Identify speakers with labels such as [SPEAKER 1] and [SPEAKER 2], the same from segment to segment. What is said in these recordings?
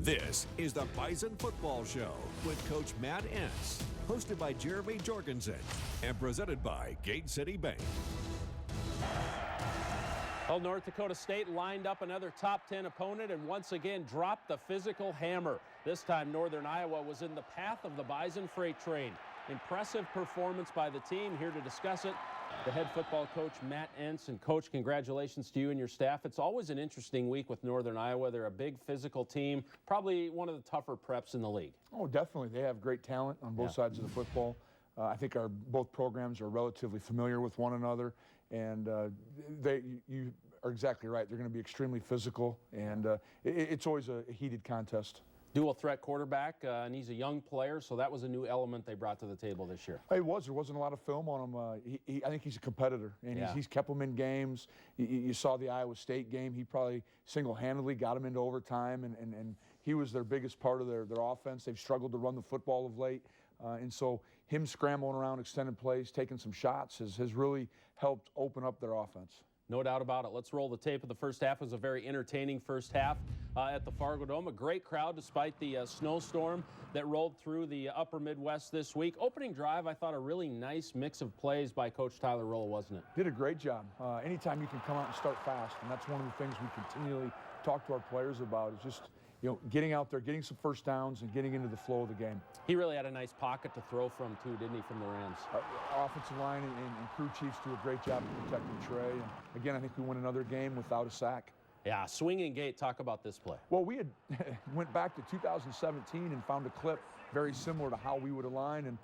[SPEAKER 1] This is the Bison Football Show with Coach Matt Entz, hosted by Jeremy Jorgensen, and presented by Gate City Bank.
[SPEAKER 2] Well, North Dakota State lined up another top 10 opponent and once again dropped the physical hammer. This time, Northern Iowa was in the path of the Bison freight train. Impressive performance by the team. Here to discuss it, the head football coach, Matt Entz. And, Coach, congratulations to you and your staff. It's always an interesting week with Northern Iowa. They're a big physical team, probably one of the tougher preps in the league.
[SPEAKER 3] Oh, definitely. They have great talent on both sides of the football. I think both programs are relatively familiar with one another, and you are exactly right. They're going to be extremely physical, and it's always a heated contest.
[SPEAKER 2] Dual threat quarterback, and he's a young player, so that was a new element they brought to the table this year.
[SPEAKER 3] There wasn't a lot of film on him. I think he's a competitor, and he's kept them in games. You saw the Iowa State game. He probably single-handedly got them into overtime, and he was their biggest part of their offense. They've struggled to run the football of late, and so him scrambling around extended plays, taking some shots has really helped open up their offense.
[SPEAKER 2] No doubt about it. Let's roll the tape of the first half. It was a very entertaining first half at the Fargo Dome. A great crowd despite the snowstorm that rolled through the upper Midwest this week. Opening drive, I thought a really nice mix of plays by Coach Tyler Rolla, wasn't it?
[SPEAKER 3] Did a great job. Anytime you can come out and start fast, and that's one of the things we continually talk to our players about, is just getting out there, getting some first downs, and getting into the flow of the game.
[SPEAKER 2] He really had a nice pocket to throw from, too, didn't he, from the Rams?
[SPEAKER 3] Offensive line and crew chiefs do a great job of protecting Trey. And again, I think we win another game without a sack.
[SPEAKER 2] Yeah, swinging gate. Talk about this play.
[SPEAKER 3] Well, we had went back to 2017 and found a clip very similar to how we would align, and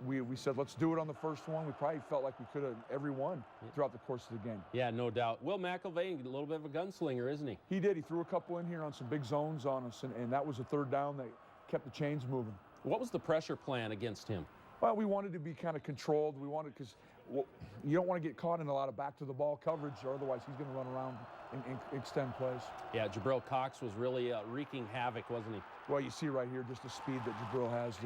[SPEAKER 3] we said let's do it on the first one. We probably felt like we could have every one throughout the course of the game.
[SPEAKER 2] Yeah, no doubt. Will McElvain, a little bit of a gunslinger, isn't he?
[SPEAKER 3] He did. He threw a couple in here on some big zones on us, and that was a third down that kept the chains moving.
[SPEAKER 2] What was the pressure plan against him?
[SPEAKER 3] Well, we wanted to be kind of controlled. We wanted, because you don't want to get caught in a lot of back-to-the-ball coverage, or otherwise he's going to run around and extend plays.
[SPEAKER 2] Yeah, Jabril Cox was really wreaking havoc, wasn't he?
[SPEAKER 3] Well, you see right here just the speed that Jabril has.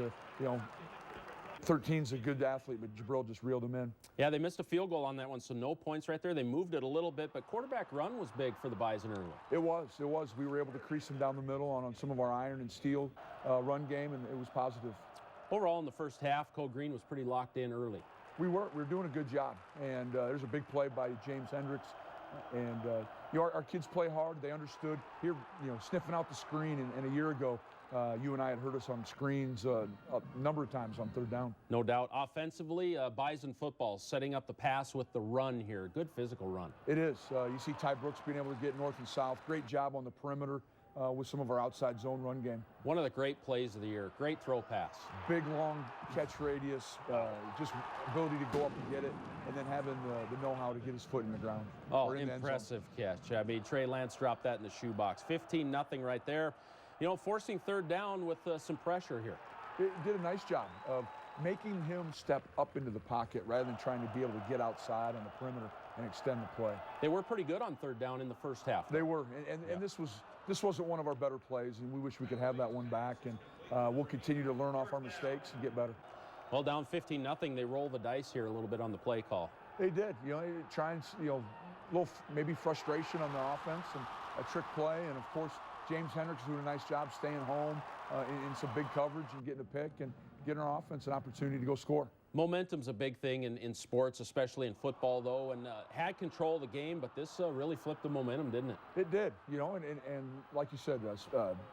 [SPEAKER 3] 13's a good athlete, but Jabril just reeled him in.
[SPEAKER 2] Yeah, they missed a field goal on that one, so no points right there. They moved it a little bit, but quarterback run was big for the Bison early.
[SPEAKER 3] It was. We were able to crease him down the middle on some of our iron and steel run game, and it was positive.
[SPEAKER 2] Overall, in the first half, Cole Green was pretty locked in early.
[SPEAKER 3] We were doing a good job, and there's a big play by James Hendricks, and our kids play hard. They understood. Here, sniffing out the screen, and a year ago, you and I had heard us on screens a number of times on third down.
[SPEAKER 2] No doubt. Offensively, Bison football setting up the pass with the run here. Good physical run.
[SPEAKER 3] It is. You see Ty Brooks being able to get north and south. Great job on the perimeter with some of our outside zone run game.
[SPEAKER 2] One of the great plays of the year. Great throw pass.
[SPEAKER 3] Big, long catch radius, just ability to go up and get it, and then having the know-how to get his foot in the ground.
[SPEAKER 2] Oh, impressive catch. I mean, Trey Lance dropped that in the shoebox. 15-0 right there. Forcing third down with some pressure here.
[SPEAKER 3] It did a nice job of making him step up into the pocket rather than trying to be able to get outside on the perimeter and extend the play.
[SPEAKER 2] They were pretty good on third down in the first half.
[SPEAKER 3] They were, and this wasn't one of our better plays, and we wish we could have that one back, and we'll continue to learn off our mistakes and get better.
[SPEAKER 2] Well, down 15-0, they roll the dice here a little bit on the play call.
[SPEAKER 3] They did, trying, little maybe frustration on the offense and a trick play, and of course, James Hendricks doing a nice job staying home in some big coverage and getting a pick and getting our offense an opportunity to go score.
[SPEAKER 2] Momentum's a big thing in sports, especially in football, though, and had control of the game, but this really flipped the momentum, didn't it?
[SPEAKER 3] It did, and like you said,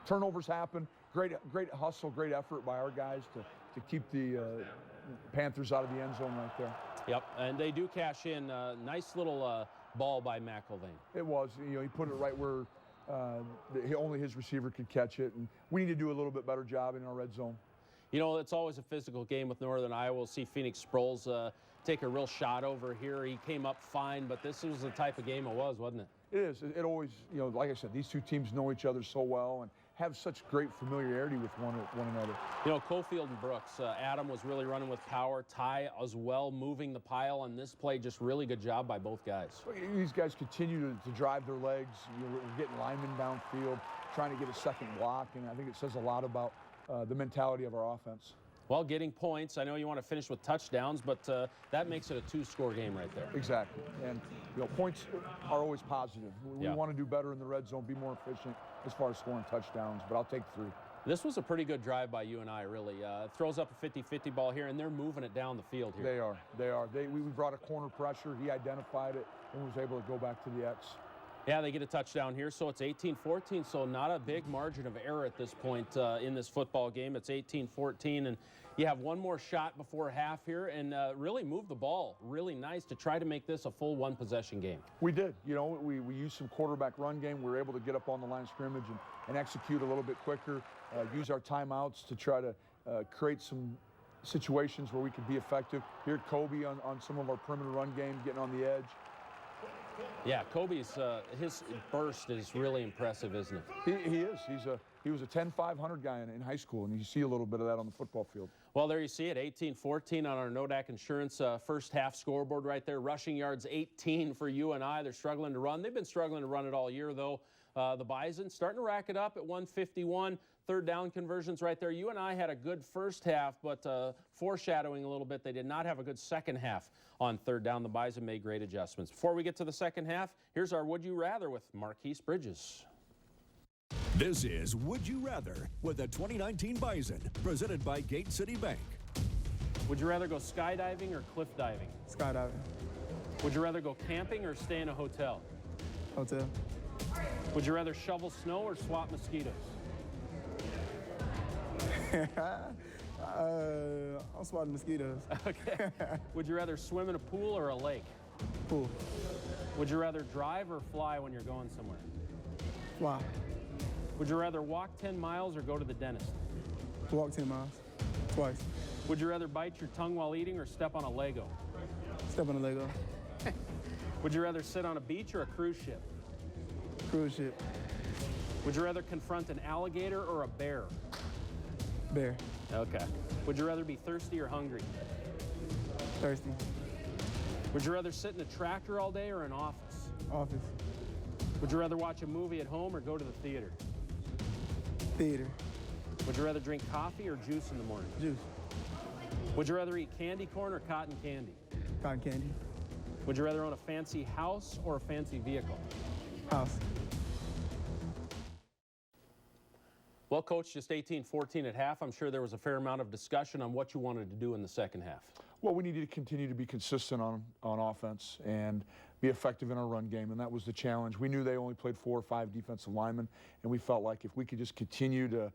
[SPEAKER 3] turnovers happen. Great hustle, great effort by our guys to keep the Panthers out of the end zone right there.
[SPEAKER 2] Yep, and they do cash in. Nice little ball by McElvain.
[SPEAKER 3] It was. He put it right where only his receiver could catch it, and we need to do a little bit better job in our red zone.
[SPEAKER 2] It's always a physical game with Northern Iowa. We'll see Phoenix Sproles take a real shot over here. He came up fine, but this was the type of game it was, wasn't it?
[SPEAKER 3] It is. It always, like I said, these two teams know each other so well and have such great familiarity with one another.
[SPEAKER 2] Cofield and Brooks, Adam was really running with power. Ty as well, moving the pile on this play. Just really good job by both guys.
[SPEAKER 3] These guys continue to drive their legs. We're getting linemen downfield, trying to get a second block, and I think it says a lot about the mentality of our offense.
[SPEAKER 2] Well, getting points. I know you want to finish with touchdowns, but that makes it a two-score game right there.
[SPEAKER 3] Exactly. And, points are always positive. We want to do better in the red zone, be more efficient, as far as scoring touchdowns, but I'll take 3.
[SPEAKER 2] This was a pretty good drive by UNI, really. Throws up a 50-50 ball here, and they're moving it down the field here.
[SPEAKER 3] They are. We brought a corner pressure. He identified it and was able to go back to the X.
[SPEAKER 2] Yeah, they get a touchdown here, so it's 18-14, so not a big margin of error at this point in this football game. It's 18-14, and you have one more shot before half here, and really move the ball really nice to try to make this a full one-possession game.
[SPEAKER 3] We did. You know, we used some quarterback run game. We were able to get up on the line of scrimmage and execute a little bit quicker, use our timeouts to try to create some situations where we could be effective. Here, Kobe on some of our perimeter run game, getting on the edge.
[SPEAKER 2] Yeah, Kobe's his burst is really impressive, isn't it?
[SPEAKER 3] He is. He was a 10-500 guy in high school, and you see a little bit of that on the football field.
[SPEAKER 2] Well, there you see it, 18-14 on our Nodak Insurance first half scoreboard right there. Rushing yards 18 for UNI. They're struggling to run. They've been struggling to run it all year, though. The Bison starting to rack it up at 151. Third down conversions right there. UNI had a good first half, but foreshadowing a little bit, they did not have a good second half on third down. The Bison made great adjustments. Before we get to the second half, here's our Would You Rather with Marquise Bridges.
[SPEAKER 1] This is Would You Rather with the 2019 Bison, presented by Gate City Bank.
[SPEAKER 2] Would you rather go skydiving or cliff diving?
[SPEAKER 4] Skydiving.
[SPEAKER 2] Would you rather go camping or stay in a hotel?
[SPEAKER 4] Hotel.
[SPEAKER 2] Would you rather shovel snow or swat mosquitoes?
[SPEAKER 4] I'm swatting mosquitoes.
[SPEAKER 2] Okay. Would you rather swim in a pool or a lake?
[SPEAKER 4] Pool.
[SPEAKER 2] Would you rather drive or fly when you're going somewhere?
[SPEAKER 4] Fly.
[SPEAKER 2] Would you rather walk 10 miles or go to the dentist?
[SPEAKER 4] Walk 10 miles. Twice.
[SPEAKER 2] Would you rather bite your tongue while eating or step on a Lego?
[SPEAKER 4] Step on a Lego.
[SPEAKER 2] Would you rather sit on a beach or a cruise ship?
[SPEAKER 4] Cruise ship.
[SPEAKER 2] Would you rather confront an alligator or a bear?
[SPEAKER 4] Bear.
[SPEAKER 2] Okay. Would you rather be thirsty or hungry?
[SPEAKER 4] Thirsty.
[SPEAKER 2] Would you rather sit in a tractor all day or an office?
[SPEAKER 4] Office.
[SPEAKER 2] Would you rather watch a movie at home or go to the theater?
[SPEAKER 4] Theater.
[SPEAKER 2] Would you rather drink coffee or juice in the morning?
[SPEAKER 4] Juice.
[SPEAKER 2] Would you rather eat candy corn or cotton candy?
[SPEAKER 4] Cotton candy.
[SPEAKER 2] Would you rather own a fancy house or a fancy vehicle?
[SPEAKER 4] House.
[SPEAKER 2] Well, Coach, just 18-14 at half. I'm sure there was a fair amount of discussion on what you wanted to do in the second half.
[SPEAKER 3] Well, we needed to continue to be consistent on offense and be effective in our run game, and that was the challenge. We knew they only played 4 or 5 defensive linemen, and we felt like if we could just continue to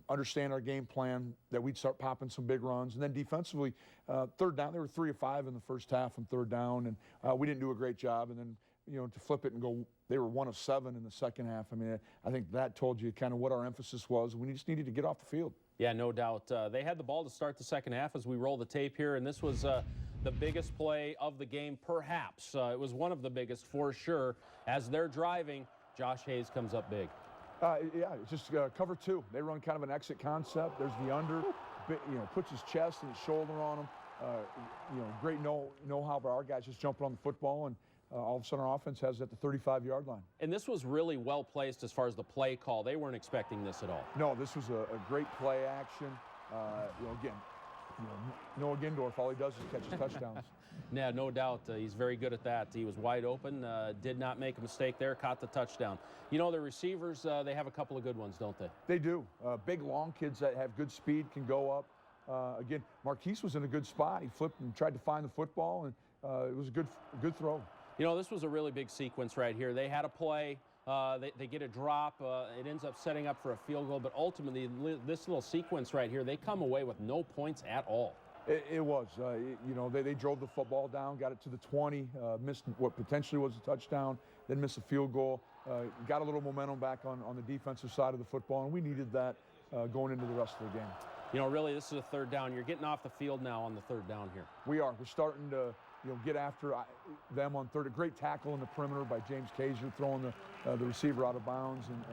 [SPEAKER 3] understand our game plan, that we'd start popping some big runs. And then defensively, third down, they were 3 of 5 in the first half on third down, and we didn't do a great job. And then, you know, to flip it and go, they were 1 of 7 in the second half. I mean, I think that told you kind of what our emphasis was. We just needed to get off the field.
[SPEAKER 2] Yeah, no doubt. They had the ball to start the second half as we roll the tape here, and this was the biggest play of the game, perhaps. It was one of the biggest for sure. As they're driving, Josh Hayes comes up big.
[SPEAKER 3] Yeah, it's just cover 2. They run kind of an exit concept. There's the under, you know, puts his chest and his shoulder on him. You know, great know-how by our guys just jumping on the football, and all of a sudden our offense has it at the 35-yard line.
[SPEAKER 2] And this was really well placed as far as the play call. They weren't expecting this at all.
[SPEAKER 3] No, this was a great play action. You know, again, Noah Gindorf, all he does is catches touchdowns.
[SPEAKER 2] Yeah, no doubt. He's very good at that. He was wide open, did not make a mistake there, caught the touchdown. You know, the receivers, they have a couple of good ones, don't they?
[SPEAKER 3] They do. Big, long kids that have good speed can go up. Again, Marquise was in a good spot. He flipped and tried to find the football, and it was a good throw.
[SPEAKER 2] You know, this was a really big sequence right here. They had a play. They get a drop. It ends up setting up for a field goal, but ultimately, this little sequence right here, they come away with no points at all.
[SPEAKER 3] It was. You know, they drove the football down, got it to the 20, missed what potentially was a touchdown, then missed a field goal. Got a little momentum back on the defensive side of the football, and we needed that going into the rest of the game.
[SPEAKER 2] You know, really, this is a third down. You're getting off the field now on the third down here.
[SPEAKER 3] We are. We're starting to, you know, get after them on third. A great tackle in the perimeter by James Kaiser, throwing the receiver out of bounds and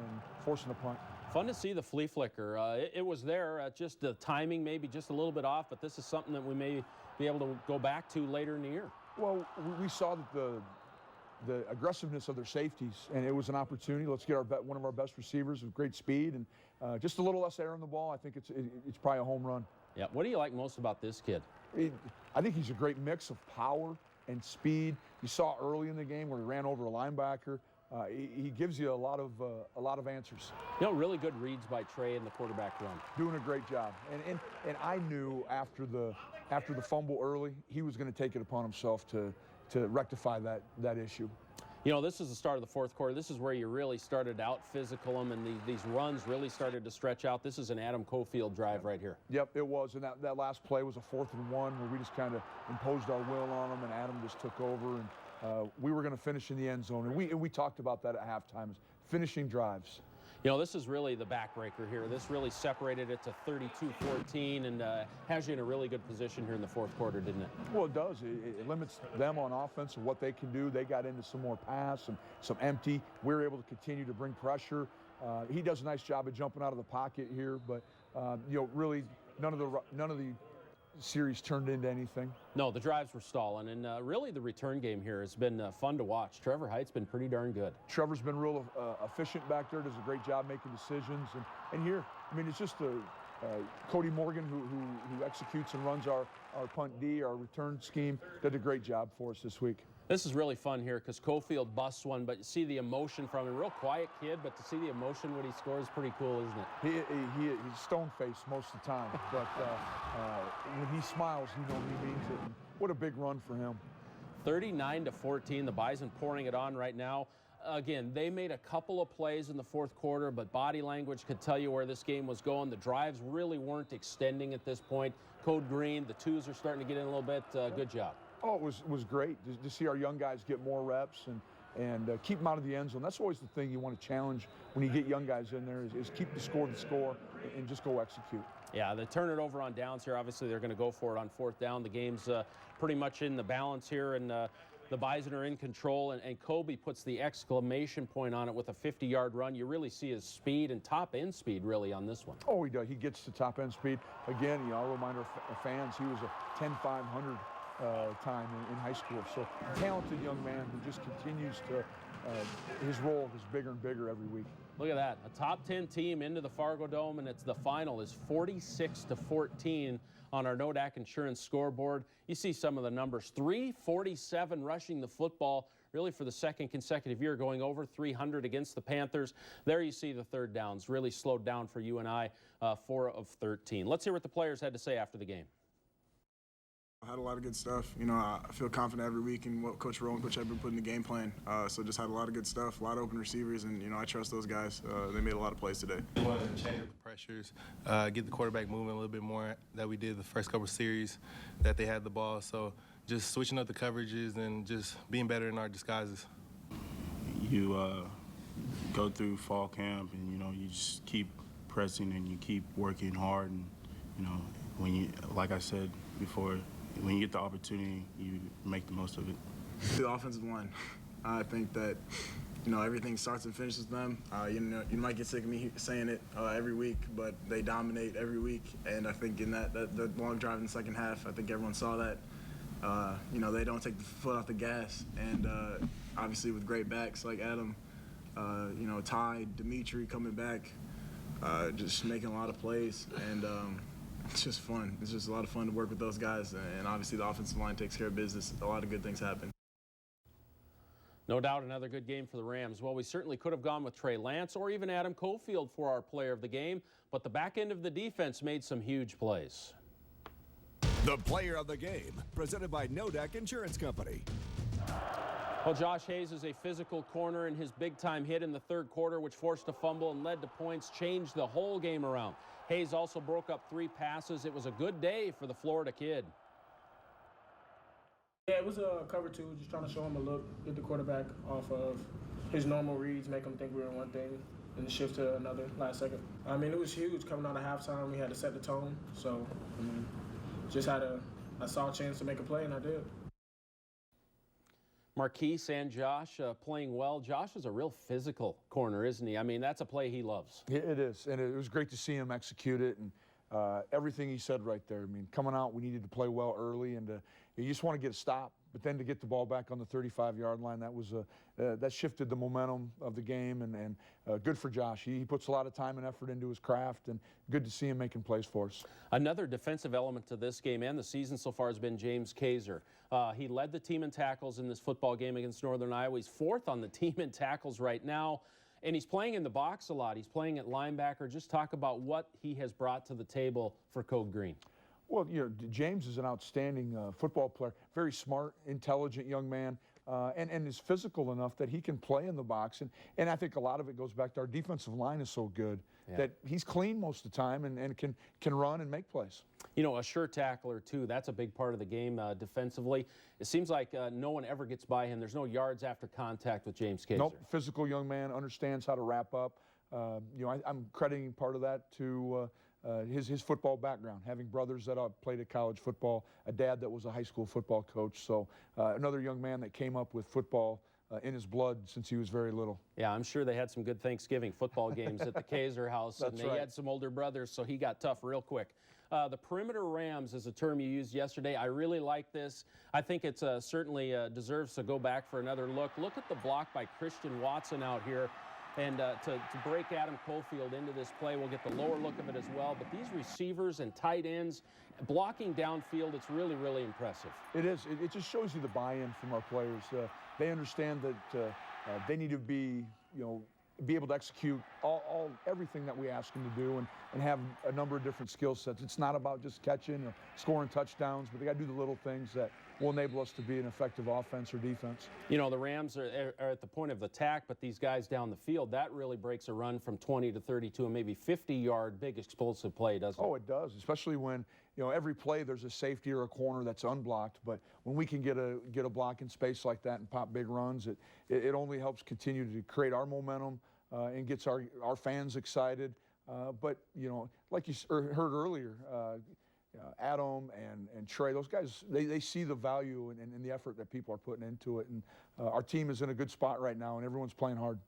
[SPEAKER 3] forcing a punt.
[SPEAKER 2] Fun to see the flea flicker. It was there, just the timing maybe just a little bit off, but this is something that we may be able to go back to later in the year.
[SPEAKER 3] Well, we saw that the aggressiveness of their safeties, and it was an opportunity. Let's get one of our best receivers with great speed and just a little less air on the ball. I think it's probably a home run.
[SPEAKER 2] Yeah. What do you like most about this kid?
[SPEAKER 3] I think he's a great mix of power and speed. You saw early in the game where he ran over a linebacker, he gives you a lot of answers.
[SPEAKER 2] You know, really good reads by Trey in the quarterback run.
[SPEAKER 3] Doing a great job. And I knew after the fumble early, he was going to take it upon himself to rectify that issue.
[SPEAKER 2] You know, this is the start of the fourth quarter. This is where you really started to out physical them, and these runs really started to stretch out. This is an Adam Cofield drive right here.
[SPEAKER 3] Yep, it was. And that last play was a 4th and 1 where we just kind of imposed our will on them, and Adam just took over. And we were going to finish in the end zone. And we talked about that at halftime, finishing drives.
[SPEAKER 2] You know, this is really the backbreaker here. This really separated it to 32-14 and has you in a really good position here in the fourth quarter, didn't it?
[SPEAKER 3] Well, it does. It limits them on offense and what they can do. They got into some more pass and some empty. We're able to continue to bring pressure. He does a nice job of jumping out of the pocket here, but you know, really none of the series turned into anything.
[SPEAKER 2] No, the drives were stalling, and really the return game here has been fun to watch. Trevor Height's been pretty darn good.
[SPEAKER 3] Trevor's been real efficient back there, does a great job making decisions. And here, I mean, it's just Cody Morgan who executes and runs our punt D, our return scheme, did a great job for us this week.
[SPEAKER 2] This is really fun here because Cofield busts one, but you see the emotion from him. Real quiet kid, but to see the emotion when he scores is pretty cool, isn't it?
[SPEAKER 3] He's stone-faced most of the time, but when he smiles, you know he means it. And what a big run for him.
[SPEAKER 2] 39-14, the Bison pouring it on right now. Again, they made a couple of plays in the fourth quarter, but body language could tell you where this game was going. The drives really weren't extending at this point. Code green, the twos are starting to get in a little bit. Good job.
[SPEAKER 3] Oh, it was great to see our young guys get more reps and keep them out of the end zone. That's always the thing you want to challenge when you get young guys in there is keep the score and just go execute.
[SPEAKER 2] Yeah, they turn it over on downs here. Obviously, they're going to go for it on 4th down. The game's pretty much in the balance here, and the Bison are in control, and Kobe puts the exclamation point on it with a 50-yard run. You really see his speed and top-end speed, really, on this one.
[SPEAKER 3] Oh, he does. He gets to top-end speed. Again, you know, I'll remind our fans, he was a 10-500 time in high school. So talented young man who just continues to, his role is bigger and bigger every week.
[SPEAKER 2] Look at that, a top 10 team into the Fargo Dome, and the final is 46-14 on our Nodak Insurance scoreboard. You see some of the numbers, 347 rushing the football, really for the second consecutive year, going over 300 against the Panthers. There you see the 3rd downs, really slowed down for UNI, 4 of 13. Let's hear what the players had to say after the game.
[SPEAKER 5] I had a lot of good stuff. You know, I feel confident every week in what Coach Rowe and Coach Edward put in the game plan. So just had a lot of good stuff, a lot of open receivers, and, you know, I trust those guys. They made a lot of plays today.
[SPEAKER 6] We wanted to change up the pressures, get the quarterback moving a little bit more that we did the first couple of series that they had the ball. So just switching up the coverages and just being better in our disguises.
[SPEAKER 7] You go through fall camp and, you know, you just keep pressing and you keep working hard. And, you know, when you, like I said before, when you get the opportunity, you make the most of it.
[SPEAKER 5] The offensive line, I think that, you know, everything starts and finishes them. You know, you might get sick of me saying it every week, but they dominate every week. And I think in that the long drive in the second half, I think everyone saw that. You know, they don't take the foot off the gas. And obviously with great backs like Adam, you know, Ty, Dimitri coming back, just making a lot of plays. And it's just fun. It's just a lot of fun to work with those guys, and obviously the offensive line takes care of business. A lot of good things happen.
[SPEAKER 2] No doubt another good game for the Rams. Well, we certainly could have gone with Trey Lance or even Adam Cofield for our player of the game, but the back end of the defense made some huge plays.
[SPEAKER 1] The player of the game, presented by Nodak Insurance Company.
[SPEAKER 2] Well, Josh Hayes is a physical corner, and his big-time hit in the 3rd quarter, which forced a fumble and led to points, changed the whole game around. Hayes also broke up 3 passes. It was a good day for the Florida kid.
[SPEAKER 8] Yeah, it was a cover 2, just trying to show him a look, get the quarterback off of his normal reads, make him think we were in one thing, and shift to another last second. I mean, it was huge coming out of halftime. We had to set the tone, so I mean, just I saw a chance to make a play, and I did.
[SPEAKER 2] Marquise and Josh playing well. Josh is a real physical corner, isn't he? I mean, that's a play he loves.
[SPEAKER 3] It is, and it was great to see him execute it, and everything he said right there. I mean, coming out, we needed to play well early, and you just want to get a stop. but then to get the ball back on the 35-yard line, that was that shifted the momentum of the game, and good for Josh. He puts a lot of time and effort into his craft, and good to see him making plays for us.
[SPEAKER 2] Another defensive element to this game and the season so far has been James Kaiser. He led the team in tackles in this football game against Northern Iowa. He's 4th on the team in tackles right now, and he's playing in the box a lot. He's playing at linebacker. Just talk about what he has brought to the table for Code Green.
[SPEAKER 3] Well, James is an outstanding football player, very smart, intelligent young man, and is physical enough that he can play in the box. And I think a lot of it goes back to our defensive line is so good that he's clean most of the time and can run and make plays.
[SPEAKER 2] You know, a sure tackler, too. That's a big part of the game defensively. It seems like no one ever gets by him. There's no yards after contact with James Kaiser.
[SPEAKER 3] Nope, physical young man, understands how to wrap up. I'm crediting part of that to his football background, having brothers that played at college football, a dad that was a high school football coach. So another young man that came up with football in his blood since he was very little.
[SPEAKER 2] Yeah, I'm sure they had some good Thanksgiving football games at the Kaiser house.
[SPEAKER 3] That's
[SPEAKER 2] and
[SPEAKER 3] right.
[SPEAKER 2] He had some older brothers, so he got tough real quick. The perimeter Rams is a term you used yesterday. I really like this. I think it's certainly deserves to go back for another look. Look at the block by Christian Watson out here. And to break Adam Cofield into this play, we'll get the lower look of it as well. But these receivers and tight ends blocking downfield, it's really, really impressive.
[SPEAKER 3] It is. It just shows you the buy-in from our players. They understand that they need to be able to execute everything that we ask them to do and have a number of different skill sets. It's not about just catching or scoring touchdowns, but they got to do the little things that will enable us to be an effective offense or defense. You
[SPEAKER 2] know, the Rams are at the point of attack, but these guys down the field, that really breaks a run from 20 to 32 and maybe 50-yard big explosive play, doesn't it?
[SPEAKER 3] Oh, it does, especially when, every play there's a safety or a corner that's unblocked, but when we can get a block in space like that and pop big runs, it only helps continue to create our momentum and gets our fans excited. But, like you heard earlier, Adam and Trey, those guys, they see the value and the effort that people are putting into it. And our team is in a good spot right now, and everyone's playing hard.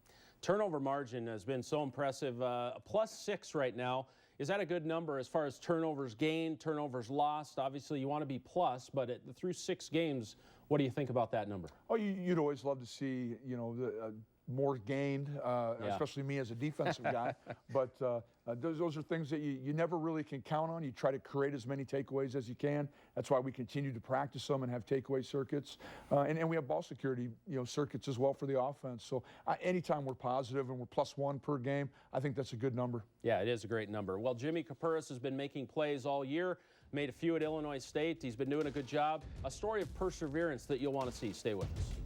[SPEAKER 2] Turnover margin has been so impressive. +6 right now. Is that a good number as far as turnovers gained, turnovers lost? Obviously, you want to be plus, but through 6 games, what do you think about that number?
[SPEAKER 3] Oh, you'd always love to see, more gained, especially me as a defensive guy. But those are things that you never really can count on. You try to create as many takeaways as you can. That's why we continue to practice them and have takeaway circuits. And we have ball security, circuits as well for the offense. So anytime we're positive and we're +1 per game, I think that's a good number.
[SPEAKER 2] Yeah, it is a great number. Well, Jimmy Kapuris has been making plays all year. Made a few at Illinois State. He's been doing a good job. A story of perseverance that you'll want to see. Stay with us.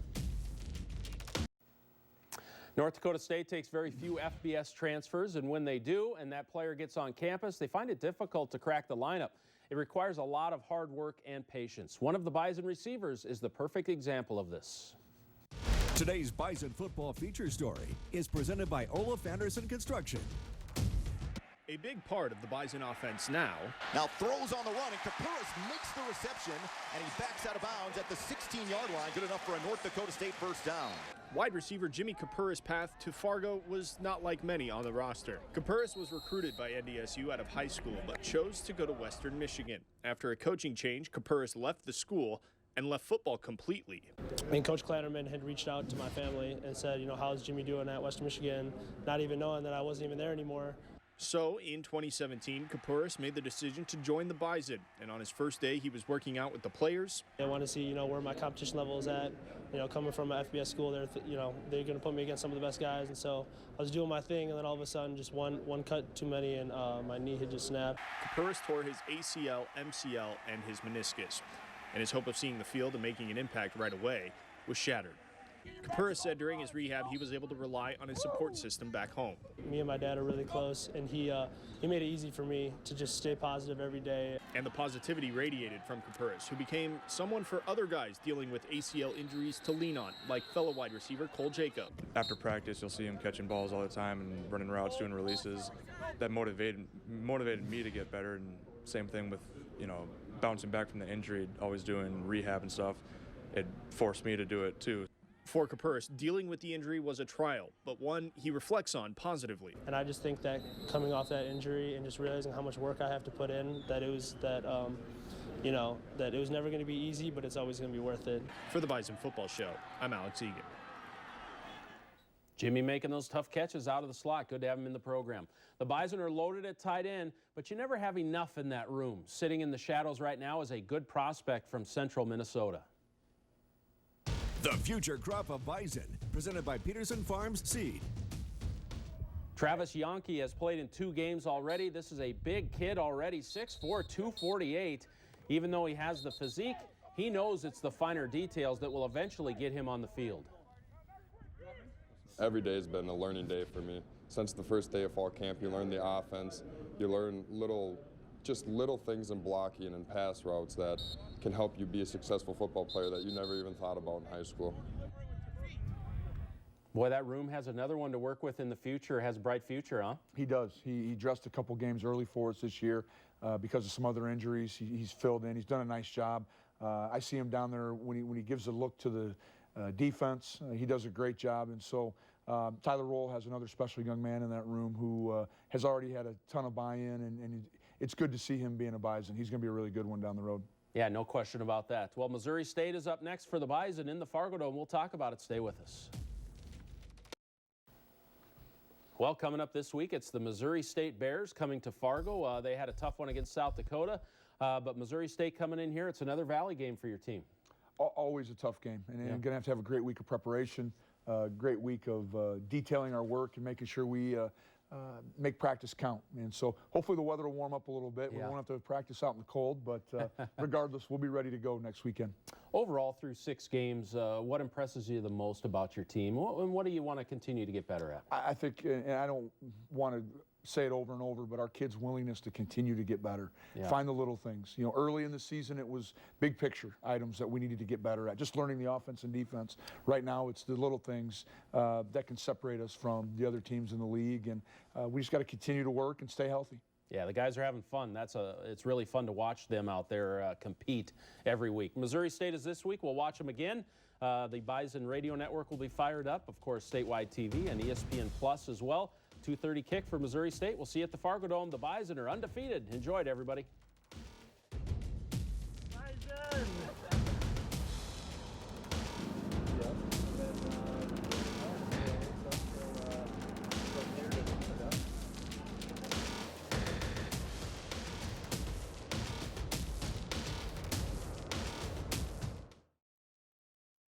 [SPEAKER 2] North Dakota State takes very few FBS transfers, and when they do and that player gets on campus, they find it difficult to crack the lineup. It requires a lot of hard work and patience. One of the Bison receivers is the perfect example of this.
[SPEAKER 1] Today's Bison football feature story is presented by Olaf Anderson Construction.
[SPEAKER 9] A big part of the Bison offense now.
[SPEAKER 10] Now throws on the run, and Kapuris makes the reception, and he backs out of bounds at the 16-yard line. Good enough for a North Dakota State first down.
[SPEAKER 9] Wide receiver Jimmy Kapuris' path to Fargo was not like many on the roster. Kapuris was recruited by NDSU out of high school, but chose to go to Western Michigan. After a coaching change, Kapuris left the school and left football completely.
[SPEAKER 8] And Coach Klatterman had reached out to my family and said, how's Jimmy doing at Western Michigan? Not even knowing that I wasn't even there anymore.
[SPEAKER 9] So, in 2017, Kapuris made the decision to join the Bison, and on his first day, he was working out with the players.
[SPEAKER 8] I want to see, where my competition level is at. Coming from an FBS school, they're going to put me against some of the best guys, and so I was doing my thing, and then all of a sudden, just one cut too many, and my knee had just snapped.
[SPEAKER 9] Kapuris tore his ACL, MCL, and his meniscus, and his hope of seeing the field and making an impact right away was shattered. Kapuris said during his rehab he was able to rely on his support system back home.
[SPEAKER 8] Me and my dad are really close, and he made it easy for me to just stay positive every day.
[SPEAKER 9] And the positivity radiated from Kapuris, who became someone for other guys dealing with ACL injuries to lean on, like fellow wide receiver Cole Jacob.
[SPEAKER 11] After practice, you'll see him catching balls all the time and running routes, doing releases. That motivated me to get better, and same thing with, bouncing back from the injury, always doing rehab and stuff. It forced me to do it too.
[SPEAKER 9] For Kapuris, dealing with the injury was a trial, but one he reflects on positively.
[SPEAKER 8] And I just think that coming off that injury and just realizing how much work I have to put in, that it was that,
[SPEAKER 12] you know, that it was never going to be easy, but it's always going to be worth it.
[SPEAKER 9] For the Bison Football Show, I'm Alex Egan.
[SPEAKER 2] Jimmy making those tough catches out of the slot. Good to have him in the program. The Bison are loaded at tight end, but you never have enough in that room. Sitting in the shadows right now is a good prospect from central Minnesota.
[SPEAKER 1] The future crop of Bison, presented by Peterson Farms Seed.
[SPEAKER 2] Travis Yonke has played in 2 games already. This is a big kid already, 6'4", 248. Even though he has the physique, he knows it's the finer details that will eventually get him on the field.
[SPEAKER 13] Every day has been a learning day for me. Since the first day of fall camp, you learn the offense, you learn little things in blocking and pass routes that can help you be a successful football player that you never even thought about in high school.
[SPEAKER 2] Boy, that room has another one to work with in the future, has a bright future, huh?
[SPEAKER 3] He does. He dressed a couple games early for us this year because of some other injuries. He's filled in. He's done a nice job. I see him down there when he gives a look to the defense. He does a great job, and so Tyler Roll has another special young man in that room who has already had a ton of buy-in, and it's good to see him being a Bison. He's going to be a really good one down the road.
[SPEAKER 2] Yeah, no question about that. Well, Missouri State is up next for the Bison in the Fargo Dome. We'll talk about it. Stay with us. Well, coming up this week, it's the Missouri State Bears coming to Fargo. They had a tough one against South Dakota, but Missouri State coming in here. It's another Valley game for your team.
[SPEAKER 3] Always a tough game, and going to have a great week of preparation, great week of detailing our work and making sure we make practice count. And so hopefully the weather will warm up a little bit. We won't have to practice out in the cold, but regardless, we'll be ready to go next weekend.
[SPEAKER 2] Overall, through 6 games, what impresses you the most about your team? And what do you want to continue to get better at?
[SPEAKER 3] I think, and I don't want to say it over and over, but our kids' willingness to continue to get better. Find the little things. You know, early in the season, it was big picture items that we needed to get better at, just learning the offense and defense. Right now, it's the little things that can separate us from the other teams in the league, and we just got to continue to work and stay healthy.
[SPEAKER 2] Yeah, the guys are having fun. It's really fun to watch them out there compete every week. Missouri State is this week. We'll watch them again. The Bison Radio Network will be fired up. Of course, statewide TV and ESPN Plus as well. 2:30 kick for Missouri State. We'll see you at the Fargo Dome. The Bison are undefeated. Enjoy it, everybody.